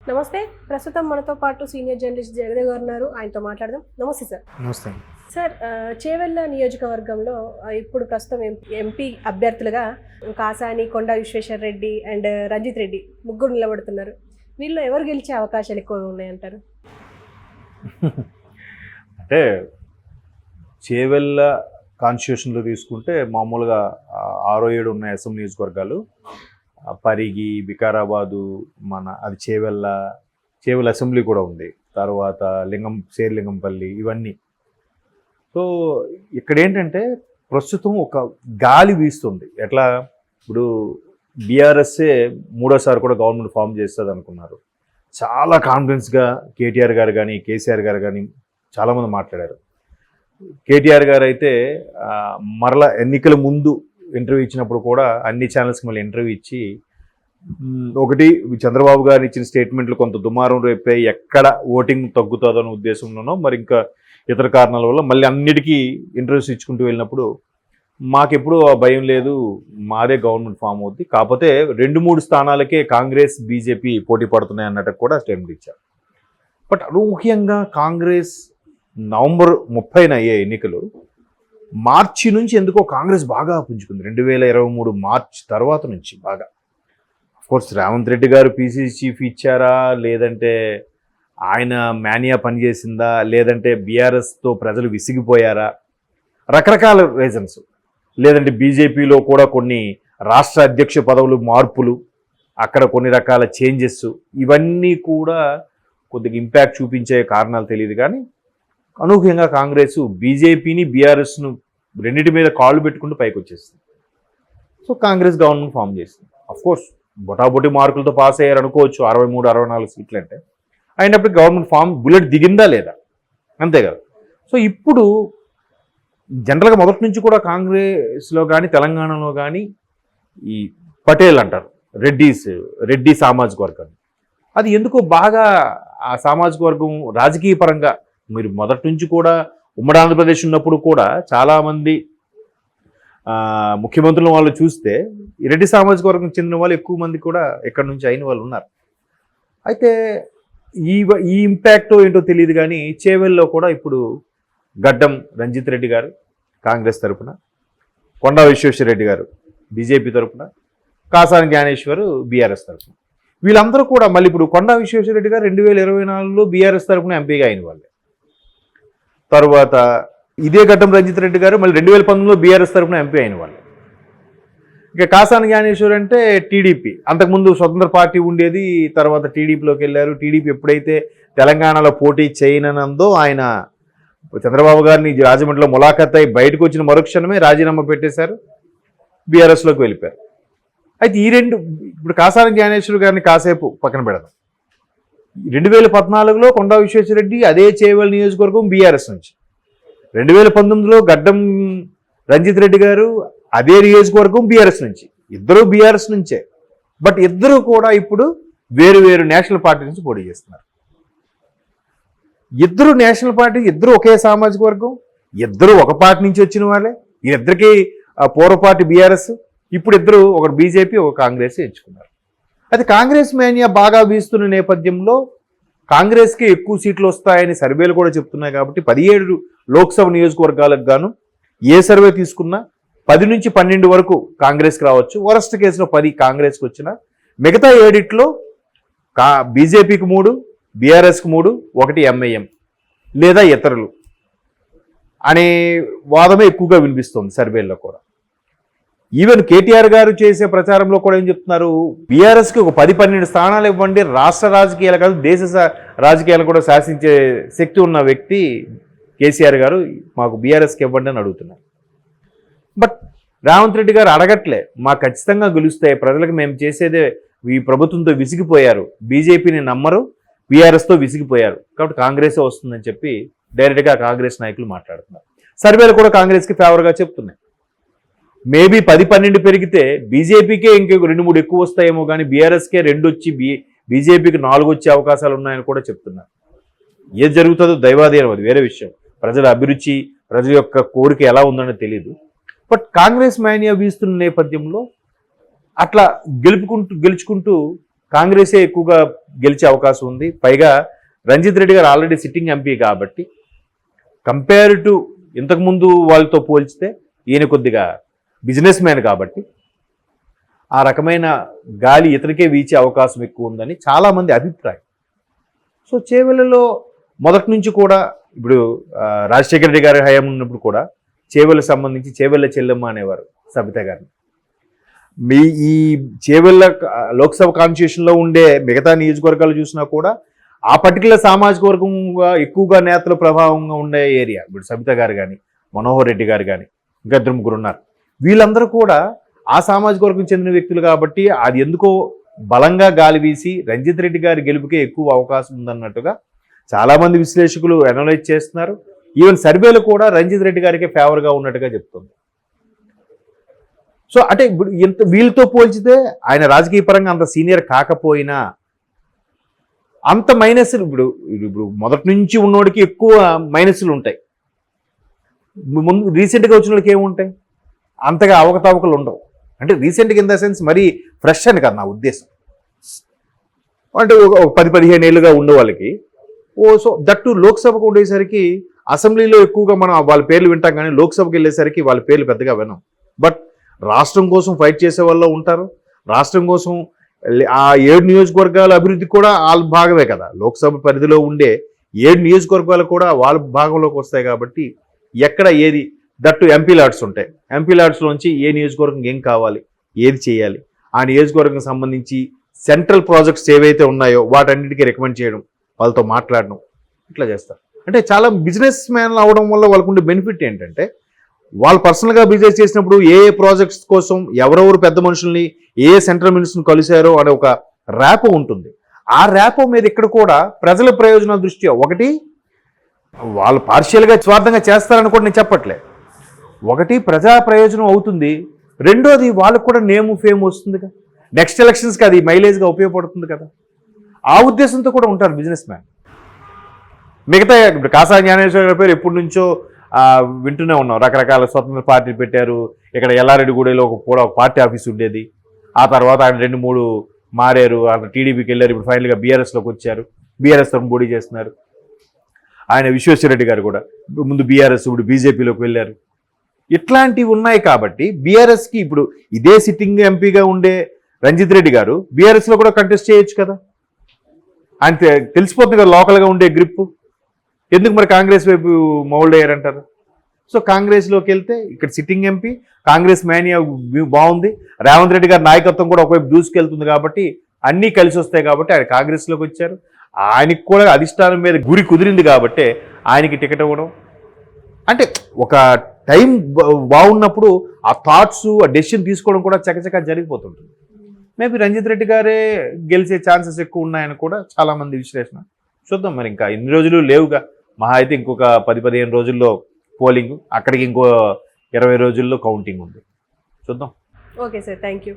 నమస్తే. ప్రస్తుతం మనతో పాటు సీనియర్ జర్నలిస్ట్ జగదేవ్ గారు ఉన్నారు. ఆయనతో మాట్లాడదాం. నమస్తే సార్. నమస్తే సార్, చేవెళ్ళ నియోజకవర్గంలో ఇప్పుడు ప్రస్తుతం ఎంపీ అభ్యర్థులుగా కాసాని, కొండా విశ్వేశ్వర రెడ్డి అండ్ రంజిత్ రెడ్డి ముగ్గురు నిలబడుతున్నారు. వీళ్ళు ఎవరు గెలిచే అవకాశాలు ఎక్కువగా ఉన్నాయంటారు? అంటే చేవెళ్ళ కాన్స్టిట్యూషన్లో తీసుకుంటే మామూలుగా 6-7 ఉన్న అసెంబ్లీ నియోజకవర్గాలు పరిగి, వికారాబాదు, అది చేవెళ్ళ అసెంబ్లీ కూడా ఉంది, తర్వాత శేర్లింగంపల్లి, ఇవన్నీ. సో ఇక్కడ ఏంటంటే ప్రస్తుతం ఒక గాలి వీస్తుంది. ఎట్లా ఇప్పుడు బీఆర్ఎస్ఏ మూడోసారి కూడా గవర్నమెంట్ ఫామ్ చేస్తుంది అనుకున్నారు. చాలా కాన్ఫిడెన్స్గా కేటీఆర్ గారు కానీ కేసీఆర్ గారు కానీ చాలామంది మాట్లాడారు. కేటీఆర్ గారు అయితే మరలా ఎన్నికల ముందు ఇంటర్వ్యూ ఇచ్చినప్పుడు కూడా అన్ని ఛానల్స్కి మళ్ళీ ఇంటర్వ్యూ ఇచ్చి, ఒకటి చంద్రబాబు గారు ఇచ్చిన స్టేట్మెంట్లు కొంత దుమారం రేపాయి, ఎక్కడ ఓటింగ్ తగ్గుతుందనే ఉద్దేశంలోనో మరి ఇంకా ఇతర కారణాల వల్ల మళ్ళీ అన్నిటికీ ఇంటర్వ్యూస్ ఇచ్చుకుంటూ వెళ్ళినప్పుడు మాకెప్పుడు ఆ భయం లేదు, మాదే గవర్నమెంట్ ఫామ్ అవుద్ది, కాకపోతే 2-3 స్థానాలకే కాంగ్రెస్ బీజేపీ పోటీ పడుతున్నాయి అన్నట్టు కూడా స్టేట్మెంట్ ఇచ్చారు. బట్ అనూహ్యంగా కాంగ్రెస్ నవంబర్ 30న అయ్యే ఎన్నికలు, మార్చి నుంచి ఎందుకో కాంగ్రెస్ బాగా పుంజుకుంది. 2023 మార్చ్ తర్వాత నుంచి బాగా. అఫ్కోర్స్ రేవంత్ రెడ్డి గారు పీసీసీ చీఫ్ ఇచ్చారా, లేదంటే ఆయన మేనియా పనిచేసిందా, లేదంటే బీఆర్ఎస్తో ప్రజలు విసిగిపోయారా, రకరకాల రీజన్స్, లేదంటే బీజేపీలో కూడా కొన్ని రాష్ట్ర అధ్యక్ష పదవులు మార్పులు, అక్కడ కొన్ని రకాల చేంజెస్, ఇవన్నీ కూడా కొద్దిగా ఇంపాక్ట్ చూపించే కారణాలు తెలియదు. కానీ అనూహ్యంగా కాంగ్రెస్ బీజేపీని బీఆర్ఎస్ను రెండింటి మీద కాళ్ళు పెట్టుకుంటూ పైకి వచ్చేస్తుంది. సో కాంగ్రెస్ గవర్నమెంట్ ఫామ్ చేసింది. అఫ్కోర్స్ బొటాబొటి మార్కులతో పాస్ అయ్యారు అనుకోవచ్చు, 63-64 సీట్లు అంటే. అయినప్పటికీ గవర్నమెంట్ ఫామ్ బుల్లెట్ దిగిందా లేదా, అంతే కదా. సో ఇప్పుడు జనరల్గా మొదటి నుంచి కూడా కాంగ్రెస్లో కానీ తెలంగాణలో కానీ ఈ పటేల్ అంటారు, రెడ్డి సామాజిక వర్గం, అది ఎందుకో బాగా ఆ సామాజిక వర్గం రాజకీయ పరంగా, మీరు మొదటి నుంచి కూడా ఉమ్మడి ఆంధ్రప్రదేశ్ ఉన్నప్పుడు కూడా చాలామంది ముఖ్యమంత్రుల వాళ్ళు చూస్తే రెడ్డి సామాజిక వర్గం చెందిన వాళ్ళు ఎక్కువ మంది కూడా ఎక్కడి నుంచి అయిన వాళ్ళు ఉన్నారు. అయితే ఈ ఇంపాక్ట్ ఏంటో తెలియదు. కానీ చేవెళ్ళలో కూడా ఇప్పుడు గడ్డం రంజిత్ రెడ్డి గారు కాంగ్రెస్ తరఫున, కొండా విశ్వేశ్వర రెడ్డి గారు బీజేపీ తరఫున, కాసాని జ్ఞానేశ్వర్ బీఆర్ఎస్ తరఫున, వీళ్ళందరూ కూడా మళ్ళీ ఇప్పుడు కొండా విశ్వేశ్వర రెడ్డి గారు 2024లో బీఆర్ఎస్ తరఫున ఎంపీగా అయిన వాళ్ళే. తర్వాత ఇదే గడ్డం రంజిత్ రెడ్డి గారు మళ్ళీ 2019లో బీఆర్ఎస్ తరఫున ఎంపీ అయిన వాళ్ళు. ఇక కాసాని జ్ఞానేశ్వర్ అంటే టీడీపీ, అంతకుముందు స్వతంత్ర పార్టీ ఉండేది, తర్వాత టీడీపీలోకి వెళ్ళారు. టీడీపీ ఎప్పుడైతే తెలంగాణలో పోటీ చేయనందో ఆయన చంద్రబాబు గారిని రాజమండ్రిలో ములాఖత్ అయి బయటకు వచ్చిన మరుక్షణమే రాజీనామా పెట్టేశారు, బీఆర్ఎస్లోకి వెళ్ళిపోయారు. అయితే ఈ రెండు, ఇప్పుడు కాసాని జ్ఞానేశ్వర్ గారిని కాసేపు పక్కన పెడదాం. 2014లో కొండా విశ్వేశ్వరరెడ్డి అదే చేవెళ్ళ నియోజకవర్గం బీఆర్ఎస్ నుంచి, 2019లో గడ్డం రంజిత్ రెడ్డి గారు అదే నియోజకవర్గం బీఆర్ఎస్ నుంచి, ఇద్దరు బీఆర్ఎస్ నుంచే. బట్ ఇద్దరు కూడా ఇప్పుడు వేరు నేషనల్ పార్టీ నుంచి పోటీ చేస్తున్నారు. ఇద్దరు నేషనల్ పార్టీ, ఇద్దరు ఒకే సామాజిక వర్గం, ఇద్దరు ఒక పార్టీ నుంచి వచ్చిన వాళ్ళే. ఇద్దరికి పూర్వ పార్టీ బీఆర్ఎస్, ఇప్పుడు ఇద్దరు, ఒకటి బీజేపీ ఒక కాంగ్రెస్ ఎంచుకున్నారు. అయితే కాంగ్రెస్ మేనియా బాగా వీస్తున్న నేపథ్యంలో కాంగ్రెస్కి ఎక్కువ సీట్లు వస్తాయని సర్వేలు కూడా చెప్తున్నాయి. కాబట్టి 17 లోక్సభ నియోజకవర్గాలకు గాను ఏ సర్వే తీసుకున్నా 10 నుంచి 12 వరకు కాంగ్రెస్కి రావచ్చు. వరస్ట్ కేసులో 10 కాంగ్రెస్కి వచ్చినా, మిగతా 7లో బీజేపీకి 3, బీఆర్ఎస్కి 3, 1 ఎంఐఎం లేదా ఇతరులు అనే వాదమే ఎక్కువగా వినిపిస్తుంది సర్వేల్లో కూడా. ఈవెన్ కేటీఆర్ గారు చేసే ప్రచారంలో కూడా ఏం చెప్తున్నారు, బీఆర్ఎస్కి ఒక 10-12 స్థానాలు ఇవ్వండి, రాష్ట్ర రాజకీయాలు కాదు దేశ రాజకీయాలు కూడా శాసించే శక్తి ఉన్న వ్యక్తి కేసీఆర్ గారు, మాకు బీఆర్ఎస్కి ఇవ్వండి అని అడుగుతున్నారు. బట్ రేవంత్ రెడ్డి గారు అడగట్లే, మాకు ఖచ్చితంగా గెలుస్తాయి, ప్రజలకు మేము చేసేదే, ఈ ప్రభుత్వంతో విసిగిపోయారు, బీజేపీని నమ్మరు, బీఆర్ఎస్తో విసిగిపోయారు, కాబట్టి కాంగ్రెసే వస్తుందని చెప్పి డైరెక్ట్గా కాంగ్రెస్ నాయకులు మాట్లాడుతున్నారు. సర్వేలు కూడా కాంగ్రెస్కి ఫేవర్గా చెప్తున్నాయి. మేబీ 10-12 పెరిగితే బీజేపీకే ఇంకొక 2-3 ఎక్కువ వస్తాయేమో, కానీ బీఆర్ఎస్కే 2 వచ్చి బీజేపీకి 4 వచ్చే అవకాశాలు ఉన్నాయని కూడా చెప్తున్నారు. ఏది జరుగుతుందో దైవాధీనం, అది వేరే విషయం. ప్రజల అభిరుచి, ప్రజల యొక్క కోరిక ఎలా ఉందని తెలియదు. బట్ కాంగ్రెస్ మేనియా వీస్తున్న నేపథ్యంలో అట్లా గెలుచుకుంటూ కాంగ్రెసే ఎక్కువగా గెలిచే అవకాశం ఉంది. పైగా రంజిత్ రెడ్డి గారు ఆల్రెడీ సిట్టింగ్ ఎంపీ కాబట్టి కంపేర్ టు ఇంతకుముందు వాళ్ళతో పోల్చితే ఈయన కొద్దిగా బిజినెస్ మ్యాన్ కాబట్టి ఆ రకమైన గాలి ఇతనికే వీచే అవకాశం ఎక్కువ ఉందని చాలామంది అభిప్రాయం. సో చేవెళ్ళలో మొదటి నుంచి కూడా ఇప్పుడు రాజశేఖర రెడ్డి గారి హయాం ఉన్నప్పుడు కూడా చేవెళ్ళకు సంబంధించి చేవెళ్ళ చెల్లెమ్మ అనేవారు సబిత గారిని. మీ ఈ చేవెళ్ళ లోక్సభ కాన్స్టిట్యూషన్లో ఉండే మిగతా నియోజకవర్గాలు చూసినా కూడా ఆ పర్టికులర్ సామాజిక వర్గంగా ఎక్కువగా నేతల ప్రభావంగా ఉండే ఏరియా. ఇప్పుడు సబిత గారు కానీ, మనోహర్ రెడ్డి గారు కానీ, ఇంకా ఇద్దరు ముగ్గురు ఉన్నారు. వీళ్ళందరూ కూడా ఆ సామాజిక వర్గం చెందిన వ్యక్తులు కాబట్టి అది ఎందుకో బలంగా గాలి వీసి రంజిత్ రెడ్డి గారి గెలుపుకే ఎక్కువ అవకాశం ఉందన్నట్టుగా చాలామంది విశ్లేషకులు అనలైజ్ చేస్తున్నారు. ఈవెన్ సర్వేలు కూడా రంజిత్ రెడ్డి గారికి ఫేవర్గా ఉన్నట్టుగా చెప్తుంది. సో అంటే ఇప్పుడు ఇంత వీళ్ళతో పోల్చితే ఆయన రాజకీయ పరంగా అంత సీనియర్ కాకపోయినా అంత మైనస్లు ఇప్పుడు మొదటి నుంచి ఉన్నోడికి ఎక్కువ మైనస్లు ఉంటాయి. ముందు రీసెంట్గా వచ్చిన వాళ్ళకి ఏముంటాయి, అంతగా అవకతవకలు ఉండవు. అంటే రీసెంట్గా ఇన్ ద సెన్స్ మరీ ఫ్రెష్ అని కాదు నా ఉద్దేశం. అంటే ఒక 10-15 ఏళ్ళుగా ఉండే వాళ్ళకి సో దట్టు లోక్సభకు ఉండేసరికి అసెంబ్లీలో ఎక్కువగా మనం వాళ్ళ పేర్లు వింటాం, కానీ లోక్సభకి వెళ్ళేసరికి వాళ్ళ పేర్లు పెద్దగా వినం. బట్ రాష్ట్రం కోసం ఫైట్ చేసే వాళ్ళు ఉంటారు. రాష్ట్రం కోసం ఆ 7 నియోజకవర్గాల అభివృద్ధి కూడా వాళ్ళ భాగమే కదా. లోక్సభ పరిధిలో ఉండే 7 నియోజకవర్గాలు కూడా వాళ్ళ భాగంలోకి వస్తాయి కాబట్టి ఎక్కడ ఏది దట్టు ఎంపీ లాడ్స్ ఉంటాయి. ఎంపీ లాడ్స్లోంచి ఏ నియోజకవర్గం ఏం కావాలి, ఏది చేయాలి, ఆ నియోజకవర్గం సంబంధించి సెంట్రల్ ప్రాజెక్ట్స్ ఏవైతే ఉన్నాయో వాటన్నిటికీ రికమెండ్ చేయడం, వాళ్ళతో మాట్లాడడం, ఇట్లా చేస్తారు. అంటే చాలా బిజినెస్ మ్యాన్లు అవడం వల్ల వాళ్ళకు ఉండే బెనిఫిట్ ఏంటంటే వాళ్ళు పర్సనల్గా బిజినెస్ చేసినప్పుడు ఏ ప్రాజెక్ట్స్ కోసం ఎవరెవరు పెద్ద మనుషుల్ని ఏ సెంట్రల్ మినిస్టర్ని కలిశారో అనే ఒక ర్యాపో ఉంటుంది. ఆ ర్యాపో మీద ఇక్కడ కూడా ప్రజల ప్రయోజనాల దృష్ట్యా ఒకటి వాళ్ళు పార్షియల్గా స్వార్థంగా చేస్తారని కూడా నేను చెప్పట్లే. ఒకటి ప్రజా ప్రయోజనం అవుతుంది, రెండోది వాళ్ళకు కూడా నేము ఫేమ్ వస్తుంది కదా, నెక్స్ట్ ఎలక్షన్స్కి అది మైలేజ్గా ఉపయోగపడుతుంది కదా. ఆ ఉద్దేశంతో కూడా ఉంటారు బిజినెస్ మ్యాన్. మిగతా ఇప్పుడు కాసా జ్ఞానేశ్వర గారి పేరు ఎప్పటి నుంచో వింటూనే ఉన్నాం. రకరకాల స్వతంత్ర పార్టీలు పెట్టారు. ఇక్కడ ఎల్లారెడ్డిగూడలో కూడా ఒక పార్టీ ఆఫీస్ ఉండేది. ఆ తర్వాత ఆయన 2-3 మారారు. అక్కడ టీడీపీకి వెళ్ళారు. ఇప్పుడు ఫైనల్గా బీఆర్ఎస్లోకి వచ్చారు. బీఆర్ఎస్ తరఫున పోటీ చేస్తున్నారు. ఆయన విశ్వేశ్వరరెడ్డి గారు కూడా ముందు బీఆర్ఎస్, ఇప్పుడు బీజేపీలోకి వెళ్ళారు. ఇట్లాంటివి ఉన్నాయి కాబట్టి బీఆర్ఎస్కి ఇప్పుడు ఇదే సిట్టింగ్ ఎంపీగా ఉండే రంజిత్ రెడ్డి గారు బీఆర్ఎస్లో కూడా కంటెస్ట్ చేయొచ్చు కదా. ఆయన తెలిసిపోతుంది కదా లోకల్గా ఉండే గ్రిప్. ఎందుకు మరి కాంగ్రెస్ వైపు మౌల్డ్ అయ్యారంటారు? సో కాంగ్రెస్లోకి వెళ్తే ఇక్కడ సిట్టింగ్ ఎంపీ, కాంగ్రెస్ మేనియా బాగుంది, రేవంత్ రెడ్డి గారి నాయకత్వం కూడా ఒకవైపు దూసుకెళ్తుంది కాబట్టి అన్నీ కలిసి వస్తాయి కాబట్టి ఆయన కాంగ్రెస్లోకి వచ్చారు. ఆయనకి కూడా అధిష్టానం మీద గురి కుదిరింది కాబట్టి ఆయనకి టికెట్ ఇవ్వడం. అంటే ఒక టైం బాగున్నప్పుడు ఆ థాట్స్, ఆ డెసిషన్ తీసుకోవడం కూడా చకచకా జరిగిపోతుంటుంది. మేబీ రంజిత్ రెడ్డి గారే గెలిచే ఛాన్సెస్ ఎక్కువ ఉన్నాయని కూడా చాలామంది విశ్లేషణ. చూద్దాం మరి, ఇంకా ఇన్ని రోజులు లేవుగా, మహా అయితే ఇంకొక 10-15 రోజుల్లో పోలింగ్, అక్కడికి ఇంకో 20 రోజుల్లో కౌంటింగ్ ఉంది. చూద్దాం. Okay sir, thank you.